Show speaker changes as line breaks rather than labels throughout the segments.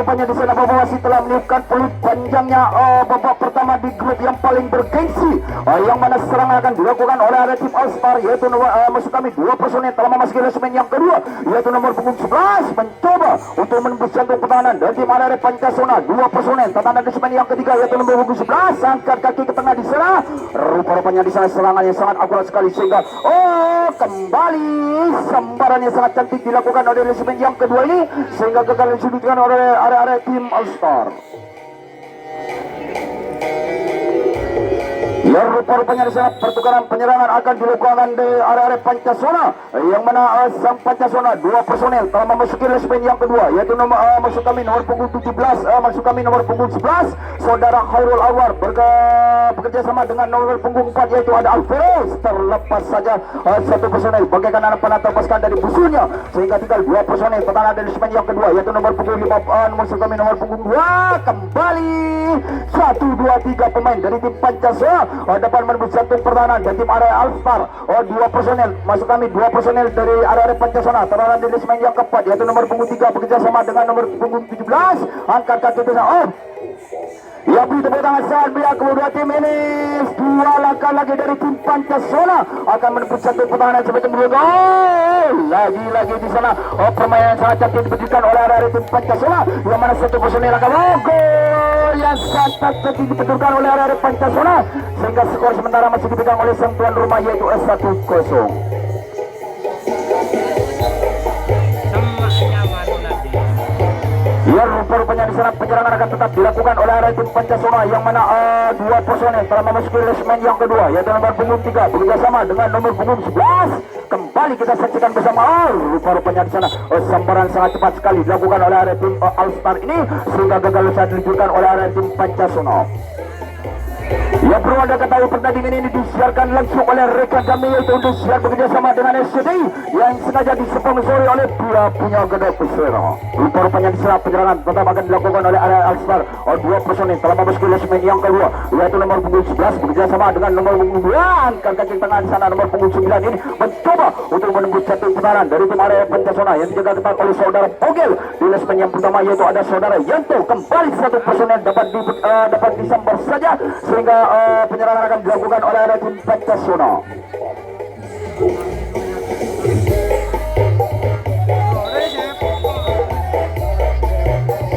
Rupa-rupanya di sana Bapak wasit telah meniupkan peluit panjangnya babak pertama di grup yang paling bergengsi, yang mana serangan akan dilakukan oleh area tim All Star, yaitu maksud kami 2 personel telah memasuki resimen yang kedua, yaitu nomor punggung 11 mencoba untuk menembus jantung pertahanan dari tim area Pancasona. 2 personel tatanan resimen yang ketiga, yaitu nomor punggung 11 angkat kaki ke tengah di sana. Rupa-rupanya di sana serangan yang sangat akurat sekali, sehingga kembali sambaran yang sangat cantik dilakukan oleh resimen yang kedua ini, sehingga gagal disudutkan oleh area tim All Star. Ya, rupa-rupanya di sana pertukaran penyerangan akan dilakukan di area Pancasona, yang mana sang Pancasona 2 personel telah memasuki resimen yang kedua, yaitu maksud kami nomor punggung 17, maksud kami nomor punggung 11 saudara Khairul Anwar bekerja sama dengan nomor punggung 4, yaitu ada Alvarez. Terlepas saja 1 personel bagaikan anak panah terlepaskan dari busunya, sehingga tinggal 2 personel tetanan dari resimen yang kedua, yaitu nomor punggung 5, maksud kami nomor punggung 2. Kembali 1, 2, 3 pemain dari tim Pancasona dapat menembus jantung pertahanan dan tim area All Star. 2 personel, maksud kami 2 personel dari area Pancasona teranan di resimen yang keempat, yaitu nomor punggung 3 bekerja sama dengan nomor punggung 17 angkat kaki ke sana. Ya, beri tepuk tangan saat bila kedua tim ini 2 langkah lagi dari tim Pancasona akan menembus jantung pertahanan seperti mereka. Lagi-lagi di sana permainan sangat cantik diberikan oleh area tim Pancasona, yang mana 1 personel akan gol yang sangat cantik diberikan oleh area Pancasona, sehingga skor sementara masih dipegang oleh sang tuan rumah, yaitu 1-0. Ya, rupa-rupanya di sana penyerangan akan tetap dilakukan oleh area tim Pancasona, yang mana 2 personel telah memasuki resimen yang kedua, yaitu nomor punggung 3 bekerja sama dengan nomor punggung 11. Kembali kita saksikan bersama. Rupa-rupanya di sana sambaran sangat cepat sekali dilakukan oleh area tim All Star ini, sehingga gagal saat diluncurkan oleh area tim Pancasona. Ya, perlu Anda ketahui pertandingan ini disiarkan langsung oleh rekan kami, yaitu untuk siar bekerjasama dengan SCTI yang sengaja disponsori oleh pihak punya Gede Pesera. Rupa-rupanya di sana penyerangan tetap akan dilakukan oleh area All Star. 2 personel telah memasuki resimen yang kedua, yaitu nomor punggung 11 bekerjasama dengan nomor punggung 2 angkat kaki tengah di sana. Nomor punggung 9 ini mencoba untuk menembus jantung pertahanan dari tim area Pancasona yang dijaga ketat oleh saudara Pogel. Di resimen yang pertama, yaitu ada saudara Yanto. Kembali 1 personel dapat disambar saja, sehingga penyerangan akan dilakukan oleh area tim Pancasona.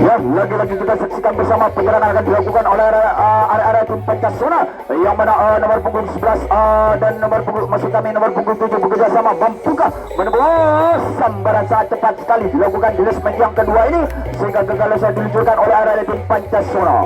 Ya, lagi-lagi kita saksikan bersama penyerangan akan dilakukan oleh area tim Pancasona, yang mana nomor punggung 11 dan nomor punggung, maksud kami nomor punggung 7 bekerja sama Bampuka menembus sambaran sangat cepat sekali dilakukan di resimen yang kedua ini, sehingga gagal saat diluncurkan oleh area tim Pancasona.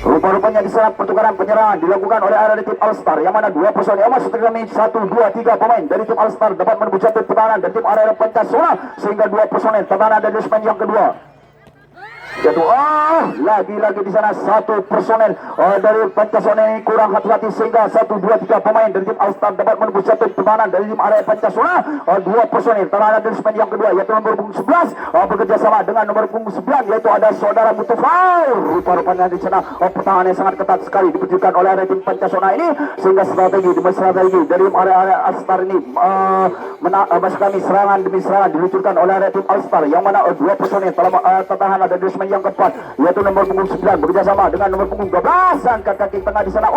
Rupa-rupanya di sana pertukaran penyerangan dilakukan oleh area tim All Star, yang mana 2 personel, maksud kami 1, 2, 3 pemain dari tim All Star dapat menembus jantung pertahanan dari tim area Pancasona, sehingga 2 personel tatanan dari resimen yang kedua, yaitu lagi-lagi di sana 1 personel dari Pancasona ini kurang hati-hati, sehingga 1, 2, 3 pemain dari tim All Star dapat menembus jantung pertahanan dari tim area Pancasona. 2 personel tatanan dari resimen yang kedua, yaitu nomor punggung 11 bekerja sama dengan nomor punggung 9, yaitu ada saudara Mustafa. Rupa-rupanya di sana pertahanan yang sangat ketat sekali diperjukan oleh area tim Pancasona ini, sehingga strategi dari area All Star ini maksud kami serangan demi serangan diluncurkan oleh area tim All Star, yang mana 2 personel telah tertahan dari resimen yang keempat, yaitu nomor punggung 9 bekerjasama dengan nomor punggung 12 angkat kaki tengah di sana.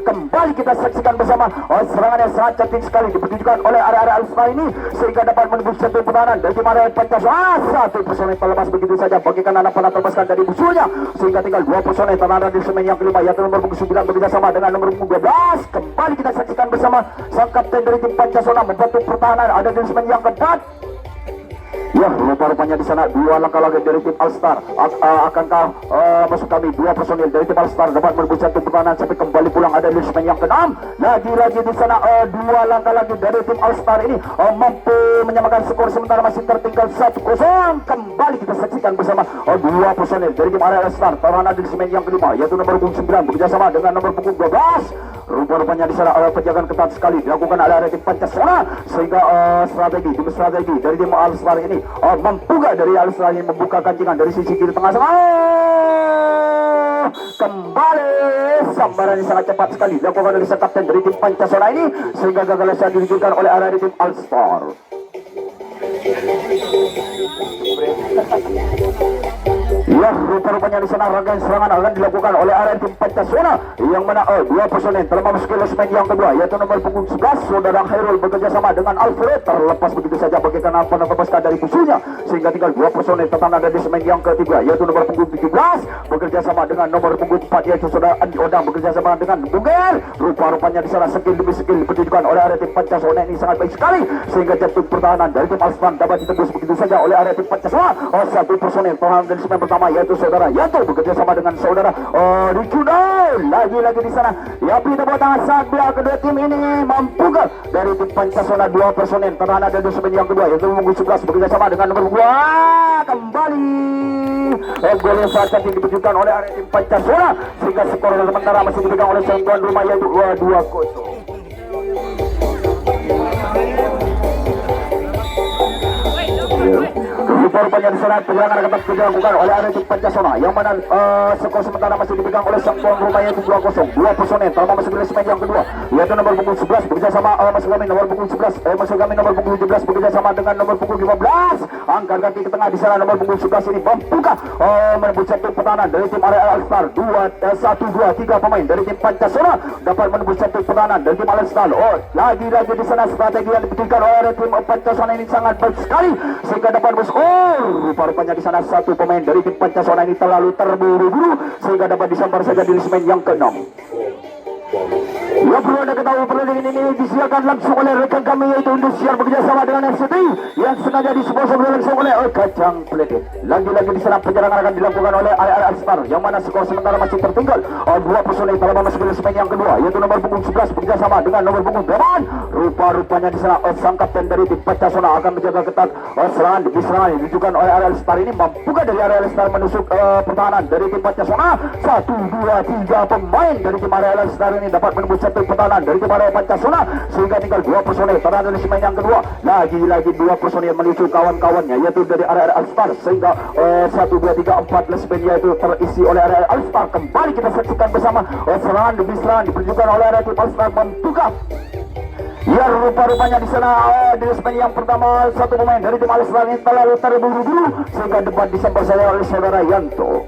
Kembali kita saksikan bersama serangan yang sangat cantik sekali dipertunjukkan oleh area All Star ini, sehingga dapat menembus jantung pertahanan dari tim area Pancasona. 1 personel terlepas begitu saja bagaikan anak panah terlepaskan dari musuhnya, sehingga tinggal 2 personel tertahan di resimen yang kelima, yaitu nomor punggung 9 bekerjasama dengan nomor punggung 12. Kembali kita saksikan bersama sang kapten dari tim Pancasona membantu pertahanan ada di resimen yang keempat. Ya, rupa-rupanya di sana 2 langkah lagi dari tim All Star. Akankah maksud kami 2 personil dari tim All Star dapat merebut jantung pertahanan sampai kembali pulang ada di resimen yang ke-6. Lagi-lagi di sana 2 langkah lagi dari tim All Star ini mampu menyamakan skor sementara masih tertinggal 1-0. Kembali kita saksikan bersama 2 personil dari tim area All Star terhadap di resimen yang kelima, yaitu nomor punggung 9 bekerjasama dengan nomor punggung 12. Rupa-rupanya di sana penjagaan ketat sekali dilakukan oleh area tim Pancasona, sehingga strategi dari tim All Star ini mampu gak dari All Star ini membuka kancingan dari sisi kiri tengah sana. kembali sambaran yang sangat cepat sekali dilakukan oleh sang kapten dari tim Pancasona ini sehingga gagal saja diwujudkan oleh area tim All-Star. Ya, rupa-rupanya di sana rangkaian serangan akan dilakukan oleh area tim Pancasona yang mana dua personel telah memasuki losmen yang kedua yaitu nomor punggung 11 saudara Khairul bekerja sama dengan Alfred terlepas begitu saja bagaikan apa lepaskan dari musuhnya sehingga tinggal dua personel tetap ada di losmen yang ketiga yaitu nomor punggung 17 bekerja sama dengan nomor punggung 4 yaitu saudara Andi Odang bekerja sama dengan Bungel. Rupa-rupanya di sana skill demi skill dipertunjukkan oleh area tim Pancasona ini sangat baik sekali sehingga jantung pertahanan dari tim Alstan dapat ditembus begitu saja oleh area tim Pancasona. Satu personel pertahanan dari losmen pertama yaitu saudara Yanto bekerja sama dengan saudara Ricudo. Lagi-lagi di sana ya kita buat tangan saat pihak kedua tim ini mampu dari tim Pancasona dua personel pertahanan dari losmen yang kedua yaitu nomor 11 bekerja sama dengan nomor 2 kembali gol yang sangat cantik ditunjukkan oleh area tim Pancasona sehingga skor sementara masih dipegang oleh sang tuan rumah yaitu 2-0. Rupa-rupanya di sana penyerangan akan dilakukan oleh area tim Pancasona yang mana skor sementara masih dipegang oleh sang tuan rumah yaitu 2-0. Dua personel telah masuk ke losmen yang kedua yaitu nomor punggung 11 bekerja sama masuk kami nomor punggung 11 masuk kami nomor punggung 17 bekerja sama dengan nomor punggung 15 angkat kaki ke tengah di sana nomor punggung 11 ini membuka menembus jantung pertahanan dari tim area All-Star 1-2-3 pemain dari tim Pancasona dapat menembus jantung pertahanan dari tim All-Star. Lagi-lagi di sana strategi yang diberikan oleh tim Pancasona ini sangat baik sekali sehingga dapat menembus rupa-rupanya di sana satu pemain dari tim Pancasona ini terlalu terburu-buru sehingga dapat disambar saja di losmen yang ke-6. Ya perlu anda ketahui pertandingan ini disiarkan langsung oleh rekan kami yaitu Indosiar bekerja sama dengan FCT yang sengaja disponsor langsung oleh Kacang Pledit. Lagi-lagi di sana penyerangan akan dilakukan oleh area All-Star yang mana skor sementara masih tertinggal dua personel telah memasuki losmen yang kedua yaitu nomor punggung 11 bekerja sama dengan nomor punggung 8. Rupa-rupanya di sana sang kapten dari tim Pancasona akan menjaga ketat serangan demi serangan yang ditunjukkan oleh area All-Star ini membuka dari area All-Star menusuk pertahanan dari tim Pancasona 1-2-3 pemain dari tim area All-Star ini dapat menembus satu pertahanan dari tim area Pancasona sehingga tinggal dua personel pertahanan di losmen yang kedua. Lagi-lagi dua personel menuju kawan-kawannya yaitu dari area All-Star sehingga 1-2-3-4 losmen yaitu terisi oleh area All-Star. Kembali kita saksikan bersama serangan demi serangan diperjukan oleh area tim All-Star membuka. Ya rupa-rupanya di sana di losmen yang pertama satu pemain dari tim All-Star ini terlalu terburu-buru sehingga depan disambar saja oleh saudara Yanto.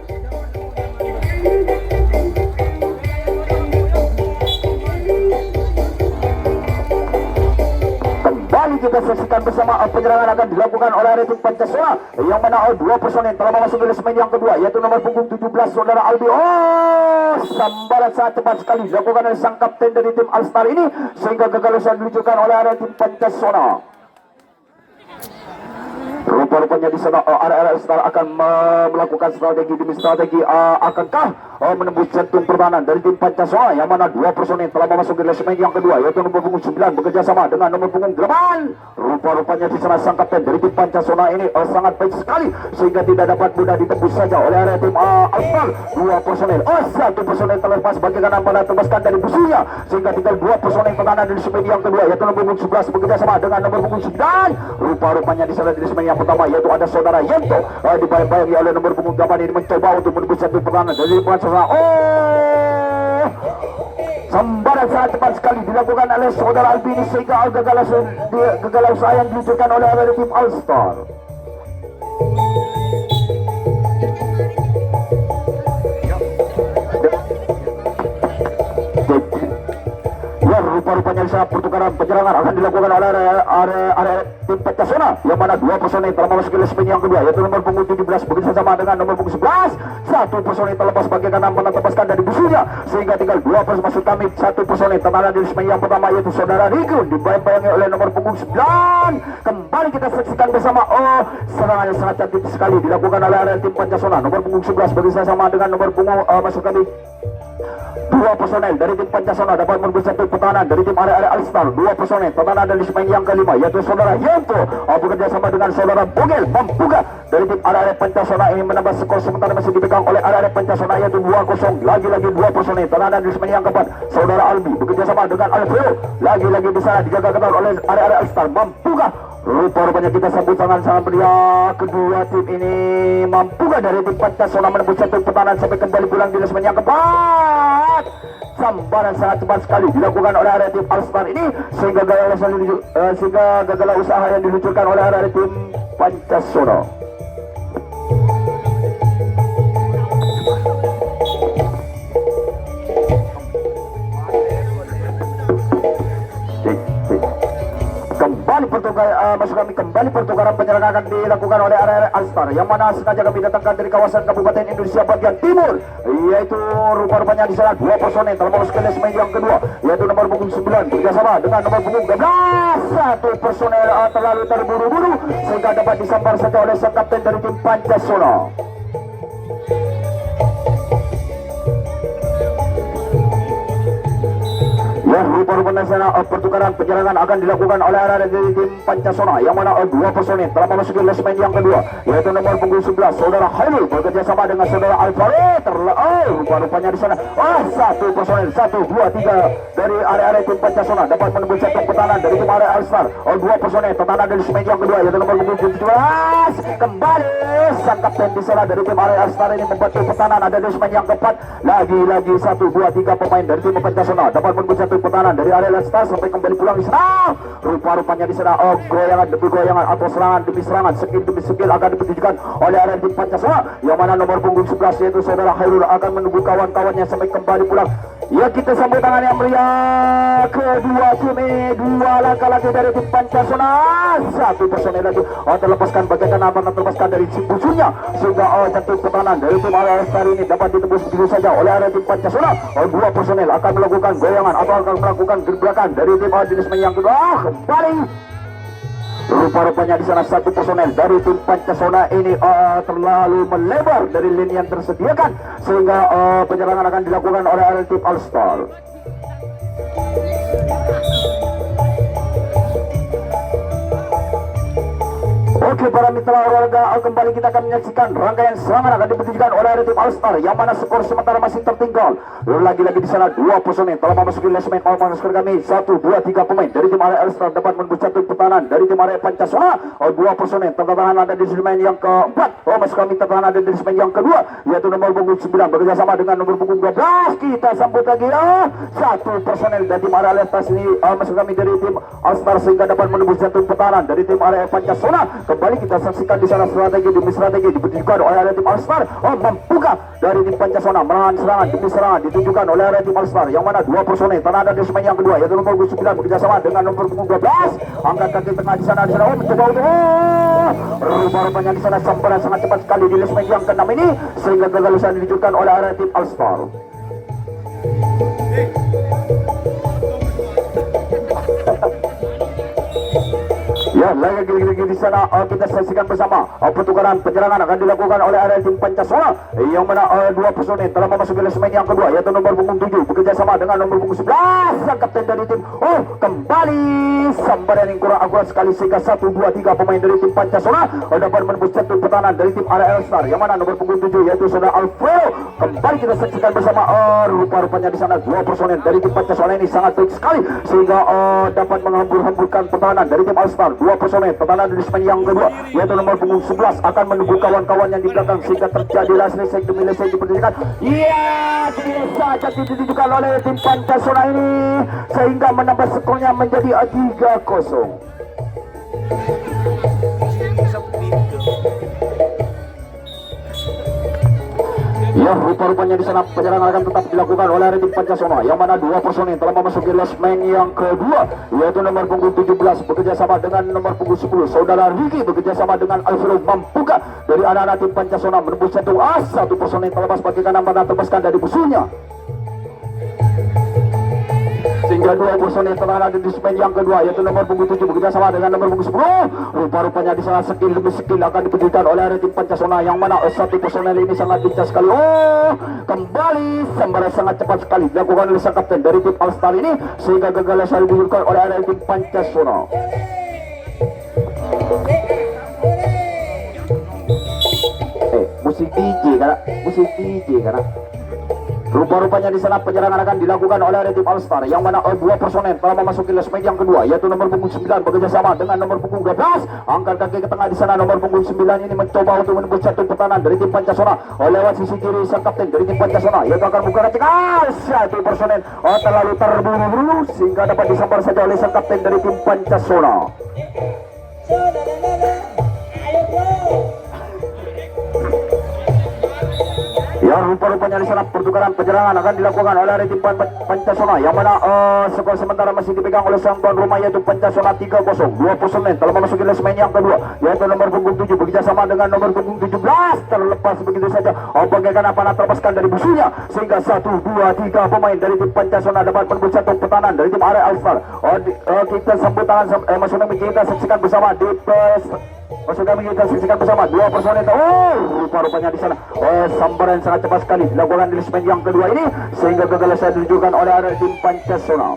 Kita saksikan bersama penyerangan akan dilakukan oleh area tim Pancasona yang mana dua personel telah masuk ke losmen yang kedua yaitu nomor punggung 17 saudara Albi. Sambaran sangat cepat sekali dilakukan oleh sang kapten dari tim All-Star ini sehingga gagasan diluncurkan oleh area tim Pancasona. Rupa-rupanya di sana area All-Star akan melakukan strategi demi strategi. Akankah menembus jantung pertahanan dari tim Pancasona yang mana dua personel telah memasuki losmen yang kedua yaitu nomor punggung 9 bekerja sama dengan nomor punggung 8. Rupa-rupanya di sana sang kapten dari tim Pancasona ini sangat baik sekali sehingga tidak dapat mudah ditembus saja oleh area tim All-Star. Dua personel satu personel terlepas bagaikan apa terbaskan dari musuhnya sehingga tinggal dua personel pertahanan di losmen yang kedua yaitu nomor punggung 11 bekerja sama dengan nomor punggung 9. Rupa-rupanya di sana di losmen yang pertama yaitu ada saudara Yanto dibayang-bayangi oleh nomor punggung 8 ini mencoba untuk menembus jantung pertahanan dari tim Pancasona. Sambaran sangat cepat sekali dilakukan oleh saudara Albini sehingga gagalan usaha yang diluncurkan oleh tim All-Star. Ya rupa-rupanya di sana pertukaran penyerangan akan dilakukan oleh area tim Pancasona yang mana dua personel telah memasuki losmen yang kedua yaitu nomor punggung 17 bekerja sama dengan nomor punggung 11. Satu personel terlepas bagaikan apa terlepaskan dari musuhnya sehingga tinggal dua personel masuk kami satu personel tertahan di losmen yang pertama yaitu saudara Rigun dibayang-bayangi oleh nomor punggung 9. Kembali kita saksikan bersama serangan yang sangat cantik sekali dilakukan oleh area tim Pancasona nomor punggung 11 bekerja sama dengan nomor punggung masuk kami dua personel dari tim Pancasona dapat menembus satu pertahanan dari tim area All-Star. Dua personel pertahanan dari losmen yang kelima yaitu saudara Yanto bekerja sama dengan saudara Bogel membuka dari tim area Pancasona ini menambah skor sementara masih dipegang oleh area Pancasona yaitu 2-0. Lagi-lagi dua personel pertahanan di losmen yang keempat saudara Albi bekerja sama dengan Alfredo. Lagi-lagi di sana dijaga ketat oleh area All-Star membuka Rupa-rupanya kita sambut tangan sangat meriah. Kedua tim ini mampu gak dari tim Pancasona menembus satu pertahanan sampai kembali pulang di lasmen yang keempat. Sambaran sangat cepat sekali dilakukan oleh area tim All-Star ini sehingga gagal usaha yang diluncurkan oleh area tim Pancasona. Kembali pertukaran penyerangan akan dilakukan oleh area All-Star yang mana sengaja kami datangkan dari kawasan Kabupaten Indonesia bagian timur, yaitu rupa-rupanya di sana dua personel telah masuk ke lasmen yang kedua, yaitu nomor punggung 9 bekerjasama dengan nomor punggung 12. Satu personel terlalu terburu-buru sehingga dapat disambar saja oleh sang kapten dari tim Pancasona. Ya, rupa-rupanya sana pertukaran penyerangan akan dilakukan oleh area dari tim Pancasona yang mana dua personel telah memasuki lasmen yang kedua, yaitu nomor punggung 11 saudara Hairul bekerja sama dengan saudara Alvaro. Rupa-rupanya di sana satu personel 1, 2, 3 dari area tim Pancasona dapat menembus satu pertahanan dari tim area All-Star. Dua personel pertahanan dari lasmen yang kedua, yaitu nomor punggung 17. Kembali sang kapten di sana dari tim area All-Star ini membantu pertahanan ada di lasmen yang keempat. Lagi-lagi 1, 2, 3 pemain dari tim Pancasona dapat menembus satu pertahanan dari area All-Star sampai kembali pulang di sana. Rupa-rupanya di sana goyangan demi goyangan atau serangan demi serangan, skill demi skill akan dipertunjukkan oleh area tim Pancasona yang mana nomor punggung 11 yaitu saudara Hairul akan menunggu kawan-kawannya sampai kembali pulang. Ya, kita sambut tangan yang meriah kedua tim ini. Dua langkah lagi dari tim Pancasona. Satu personel lagi terlepaskan bagian apa terlepaskan dari musuhnya sehingga jatuh pertahanan dari tim area All-Star ini dapat ditembus begitu saja oleh area tim Pancasona. Dua personel akan melakukan goyangan atau akan melakukan gebrakan dari tim jenis yang kedua. Kembali rupa-rupanya di sana satu personel dari tim Pancasona ini terlalu melebar dari lini yang tersediakan sehingga penyerangan akan dilakukan oleh area tim All-Star. Oke, para mitra olahraga, kembali kita akan menyaksikan rangkaian serangan akan dipertunjukkan oleh tim All-Star yang mana skor sementara masih tertinggal. Lagi-lagi di sana dua personel telah memasuki lasmen skor kami 1, 2, 3 pemain dari tim area All-Star dapat menembus satu pertahanan dari tim area Pancasona. Dua personel tertahan ada di lasmen yang keempat. Maksud kami tertahan ada di lasmen yang kedua, yaitu nomor punggung 9 bekerjasama dengan nomor punggung 12. Kita sambut lagi satu personel dari tim area All-Star ini maksud kami dari tim All-Star sehingga dapat menembus satu pertahanan dari tim area Pancasona. Kembali kita saksikan di sana strategi demi strategi ditunjukkan oleh area tim All-Star. Mampukah dari tim Pancasona menahan serangan demi serangan ditunjukkan oleh area tim All-Star yang mana dua personel telah ada di lasmen yang kedua, yaitu nomor 9 bekerjasama dengan nomor 12. Angkat kaki tengah di sana mencoba untuk rupa-rupanya di sana sambaran sangat cepat sekali di lasmen yang ke-6 ini sehingga gagal usaha ditunjukkan oleh area tim All-Star. Ya, lagi di sana kita saksikan bersama pertukaran penyerangan akan dilakukan oleh area tim Pancasona yang mana dua personel telah memasuki lasmen yang kedua, yaitu nomor punggung 7 bekerja sama dengan nomor punggung 11 sang kapten dari tim. Kembali sambaran yang kurang akurat sekali sehingga 1, 2, 3 pemain dari tim Pancasona dapat menembus satu pertahanan dari tim area All-Star yang mana nomor punggung 7 yaitu saudara Alfredo. Kembali kita saksikan bersama rupa-rupanya di sana dua personel dari tim Pancasona ini sangat baik sekali sehingga dapat menghambur-hamburkan pertahanan dari tim All-Star. Dua personel pertahanan di lasmen yang kedua, yaitu nomor punggung 11 akan menunggu kawan-kawan yang di belakang sehingga terjadi lesek demi lesek diperhatikan. Tidak saja ditunjukkan oleh tim Pancasona ini sehingga menambah skornya menjadi 3-0. Ya, rupa-rupanya di sana penyerangan akan tetap dilakukan oleh tim Pancasona yang mana dua personel telah memasuki lasmen yang kedua, yaitu nomor punggung 17 bekerja sama dengan nomor punggung 10 saudara Ricky bekerja sama dengan Alfredo. Mampukah dari anak-anak tim Pancasona menembus satu personel terlepas bagi kanan mana terlepaskan dari musuhnya sehingga dua personel telah ada di lasmen yang kedua, yaitu nomor punggung 7 bekerja sama dengan nomor punggung 10. Rupa-rupanya di sana skill demi skill akan dipertunjukkan oleh tim Pancasona yang mana satu personel ini sangat lincah sekali. Kembali sambaran sangat cepat sekali dilakukan oleh sang kapten dari tim All-Star ini sehingga gagal selalu dilakukan oleh tim Pancasona. Musik DJ karena Rupa-rupanya di sana penyerangan akan dilakukan oleh area tim All-Star yang mana dua personel telah memasuki leg yang kedua, yaitu nomor punggung 9 bekerja sama dengan nomor punggung 12. Angkat kaki ke tengah di sana, nomor punggung 9 ini mencoba untuk menembus satu pertahanan dari tim Pancasona. Lewat sisi kiri sang kapten dari tim Pancasona yaitu akan buka kacang satu personel terlalu terburu-buru sehingga dapat disambar saja oleh sang kapten dari tim Pancasona. Ya, rupa-rupanya di sana pertukaran penyerangan akan dilakukan oleh area tim Pancasona yang mana skor sementara masih dipegang oleh sang tuan rumah yaitu Pancasona 3-0. Dua personel telah memasuki leg yang kedua yaitu nomor punggung 7 bekerja sama dengan nomor punggung 17 terlepas begitu saja. Bagaikan apa terlepaskan dari musuhnya sehingga 1, 2, 3 pemain dari tim Pancasona dapat menembus satu pertahanan dari tim area All-Star. Kita sambut tangan maksudnya kita saksikan bersama di maksud kami kita saksikan bersama dua personel. Rupa-rupanya di sana sambaran sangat cepat sekali dilakukan di segmen yang kedua ini sehingga kegagalan ditunjukkan oleh area tim Pancasona.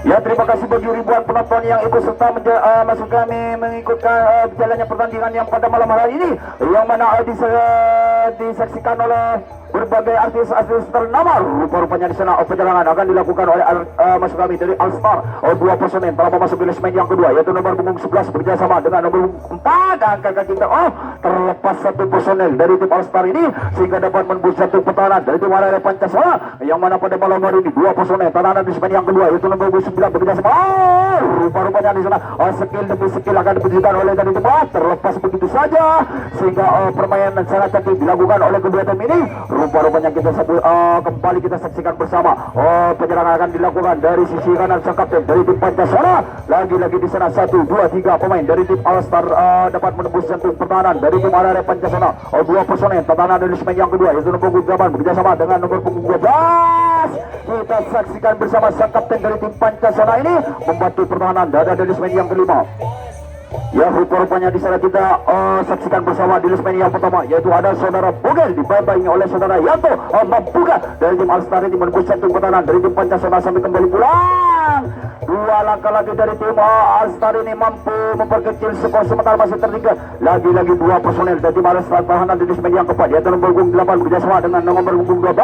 Ya, terima kasih bagi ribuan penonton yang ikut serta maksud kami mengikutkan berjalannya pertandingan yang pada malam hari ini yang mana disaksikan oleh berbagai artis-artis ternama. Rupa-rupanya di sana penyerangan akan dilakukan oleh maksud kami dari All-Star. Dua personel telah memasuki leg yang kedua yaitu nomor punggung 11 bekerja sama dengan nomor 4 dan kakak kita terlepas satu personel dari tim All-Star ini sehingga dapat menembus satu pertahanan dari tim area Pancasona yang mana pada malam hari ini dua personel pertahanan di segmen yang kedua yaitu nomor 9 bekerja sama. Rupa-rupanya di sana skill demi skill akan ditunjukkan oleh dari tim terlepas begitu saja sehingga permainan sangat cantik dilakukan oleh kedua tim ini. Rupa-rupanya kita kembali kita saksikan bersama penyerangan akan dilakukan dari sisi kanan sang kapten dari tim Pancasona. Lagi-lagi di sana 1, 2, 3 pemain dari tim All-Star dapat menembus jantung pertahanan dari tim area Pancasona. Dua personel pertahanan dari segmen yang kedua yaitu nomor punggung 8 bekerjasama dengan nomor punggung 12. Kita saksikan bersama sang kapten dari tim Pancasona ini membantu pertahanan dari segmen yang kelima. Ya, rupa-rupanya di sana kita saksikan bersama di segmen yang pertama yaitu ada saudara Bogel dibayangi oleh saudara Yanto membuka dari tim All-Star ini menembus jantung pertahanan dari tim Pancasona sampai kembali pulang. Dua langkah lagi dari tim All-Star ini mampu memperkecil skor sementara masih tertinggal. Lagi-lagi dua personel dari tim All-Star tahanan di segmen yang keempat yaitu nomor punggung 8 bekerjasama dengan nomor punggung 12.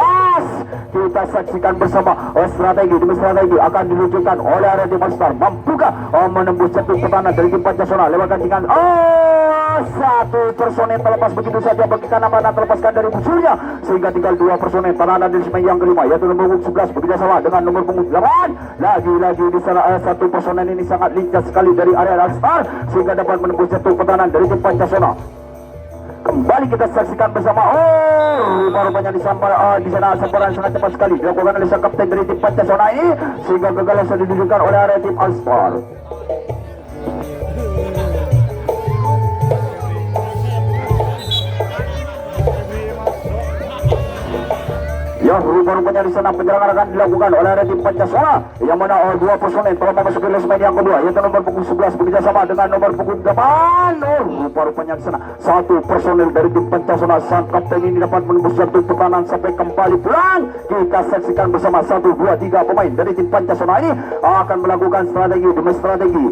Kita saksikan bersama strategi demi strategi akan diluncurkan oleh area tim All-Star membuka menembus jantung pertahanan dari tim Pancasona lewat gancingan. Satu personel terlepas begitu saja bagaimana mana terlepaskan dari musuhnya sehingga tinggal dua personel pertahanan di segmen yang kelima yaitu nomor punggung 11 bekerjasama dengan nomor punggung 8. Lagi-lagi di sana satu personel ini sangat lincah sekali dari area All-Star sehingga dapat menembus jantung pertahanan dari tim Pancasona. Kembali kita saksikan bersama. Rupa-rupanya di sana sambaran sangat cepat sekali dilakukan oleh sang kapten dari tim Pancasona ini sehingga kegagalan sudah ditunjukkan oleh area tim All-Star. Ya, rupa-rupanya di sana penyerangan akan dilakukan oleh area tim Pancasona yang mana dua personel telah memasuki leg yang kedua yaitu nomor punggung 11 bekerja sama dengan nomor punggung 8. Rupa-rupanya di sana satu personel dari tim Pancasona sang kapten ini dapat menembus jantung pertahanan sampai kembali pulang. Kita saksikan bersama 1, 2, 3 pemain dari tim Pancasona ini akan melakukan strategi demi strategi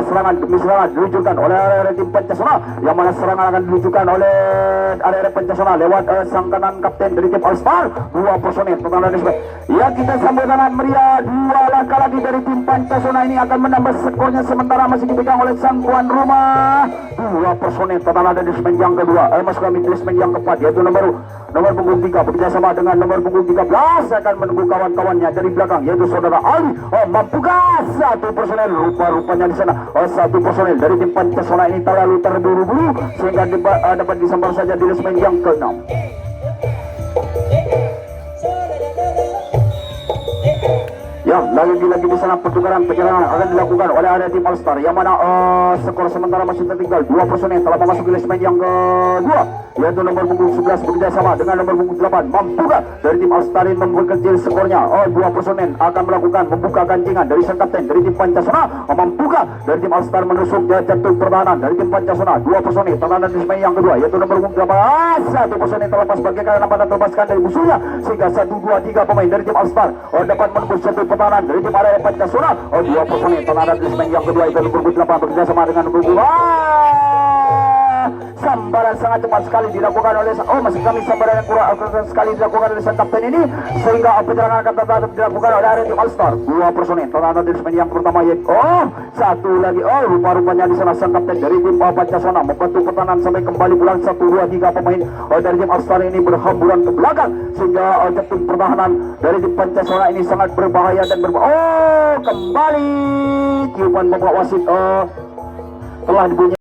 serangan demi serangan diluncurkan oleh area tim Pancasona yang mana serangan akan diluncurkan oleh area Pancasona lewat sang kanan kapten dari tim All-Star. Dua personel pertahanan di ya, kita sambut tangan meriah. Dua langkah lagi dari tim Pancasona ini akan menambah skornya sementara masih dipegang oleh sang tuan rumah. Dua personel pertahanan di segmen yang kedua masuk kami di segmen yang keempat yaitu nomor punggung 3 bekerjasama dengan nomor punggung 13 akan menunggu kawan-kawannya dari belakang yaitu saudara Ali membuka satu personel. Rupa-rupanya di sana satu personel dari tim Pancasona ini terlalu terburu-buru sehingga dapat disambar saja di segmen yang ke-6. Ya, lagi-lagi di sana pertukaran penyerangan akan dilakukan oleh area tim All-Star yang mana skor sementara masih tertinggal dua personel telah memasuki leg yang kedua yaitu nomor punggung 11 bekerja sama dengan nomor punggung 8 membuka dari tim All-Star ini memperkecil skornya. Dua personel akan melakukan membuka gancingan dari sang kapten dari tim Pancasona membuka dari tim All-Star menusuk jantung pertahanan dari tim Pancasona. Dua personel pertahanan di segmen yang kedua yaitu nomor punggung 8. Satu personel terlepas bagaikan apa terlepaskan dari musuhnya sehingga 1, 2, 3 pemain dari tim All-Star dapat menembus jantung pertahanan pertahanan dari tim area Pancasona. Oh, dua personil pertahanan Lismen yang kedua itu nomor 8 bekerja sama dengan nomor 2. Sambaran sangat cepat sekali dilakukan oleh masih kami sambaran yang kurang sekali dilakukan oleh sang kapten ini, sehingga penyerangan akan tetap dilakukan oleh area tim All-Star. Dua personil pertahanan Lismen yang pertama satu lagi rupa-rupanya di sana sang kapten dari tim Pancasona membantu pertahanan sampai kembali pulang 1, 2, 3 pemain dari tim All-Star ini berhamburan ke belakang, sehingga tim pertahanan dari tim Pancasona ini sangat berbahaya dan kembali tiupan bapak wasit telah dibunyi.